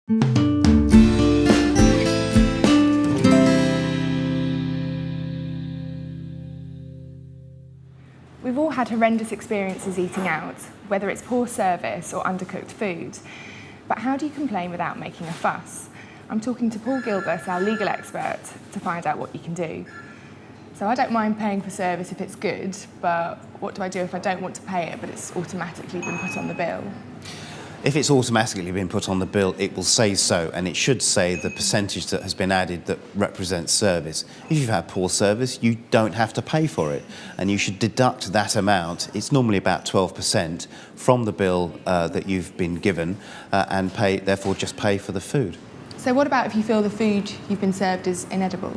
We've all had horrendous experiences eating out, whether it's poor service or undercooked food. But how do you complain without making a fuss? I'm talking to Paul Gilbert, our legal expert, to find out what you can do. So I don't mind paying for service if it's good, but what do I do if I don't want to pay it, but it's automatically been put on the bill? If it's automatically been put on the bill, it will say so, and it should say the percentage that has been added that represents service. If you've had poor service, you don't have to pay for it, and you should deduct that amount. It's normally about 12% from the bill that you've been given, and therefore just pay for the food. So what about if you feel the food you've been served is inedible?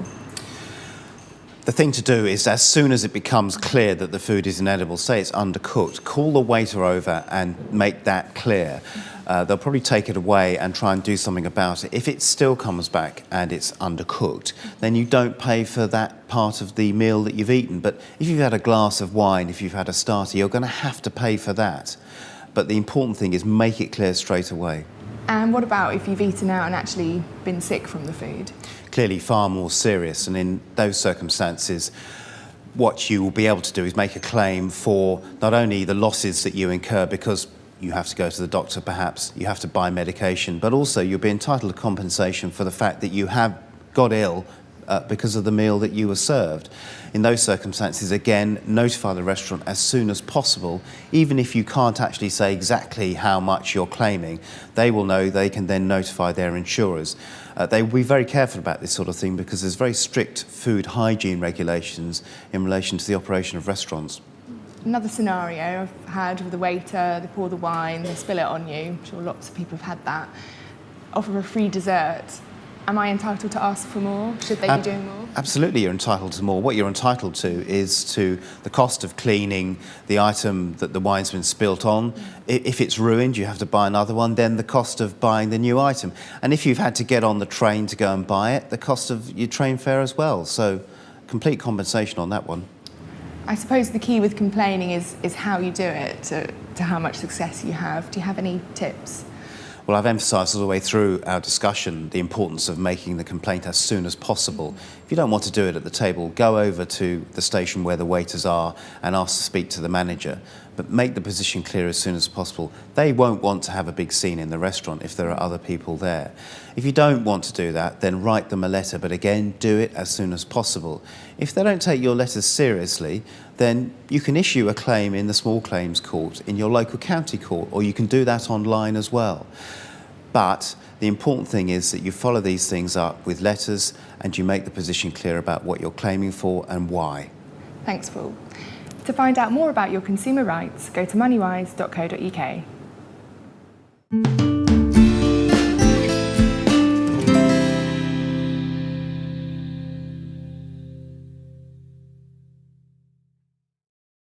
The thing to do is, as soon as it becomes clear that the food is inedible, say it's undercooked, call the waiter over and make that clear. They'll probably take it away and try and do something about it. If it still comes back and it's undercooked, then you don't pay for that part of the meal that you've eaten. But if you've had a glass of wine, if you've had a starter, you're going to have to pay for that. But the important thing is make it clear straight away. And what about if you've eaten out and actually been sick from the food? Clearly far more serious, and in those circumstances what you will be able to do is make a claim for not only the losses that you incur because you have to go to the doctor, perhaps you have to buy medication, but also you'll be entitled to compensation for the fact that you have got ill because of the meal that you were served. In those circumstances, again, notify the restaurant as soon as possible. Even if you can't actually say exactly how much you're claiming, they will know. They can then notify their insurers. They will be very careful about this sort of thing because there's very strict food hygiene regulations in relation to the operation of restaurants. Another scenario I've had with the waiter, they pour the wine, they spill it on you. I'm sure lots of people have had that. Offer a free dessert. Am I entitled to ask for more? Should they be doing more? Absolutely, you're entitled to more. What you're entitled to is to the cost of cleaning the item that the wine's been spilt on. If it's ruined, you have to buy another one, then the cost of buying the new item. And if you've had to get on the train to go and buy it, the cost of your train fare as well. So complete compensation on that one. I suppose the key with complaining is how you do it, to how much success you have. Do you have any tips? Well, I've emphasised all the way through our discussion the importance of making the complaint as soon as possible. If you don't want to do it at the table, go over to the station where the waiters are and ask to speak to the manager. But make the position clear as soon as possible. They won't want to have a big scene in the restaurant if there are other people there. If you don't want to do that, then write them a letter, but again, do it as soon as possible. If they don't take your letters seriously, then you can issue a claim in the small claims court in your local county court, or you can do that online as well. But the important thing is that you follow these things up with letters and you make the position clear about what you're claiming for and why. Thanks, Paul. To find out more about your consumer rights, go to moneywise.co.uk.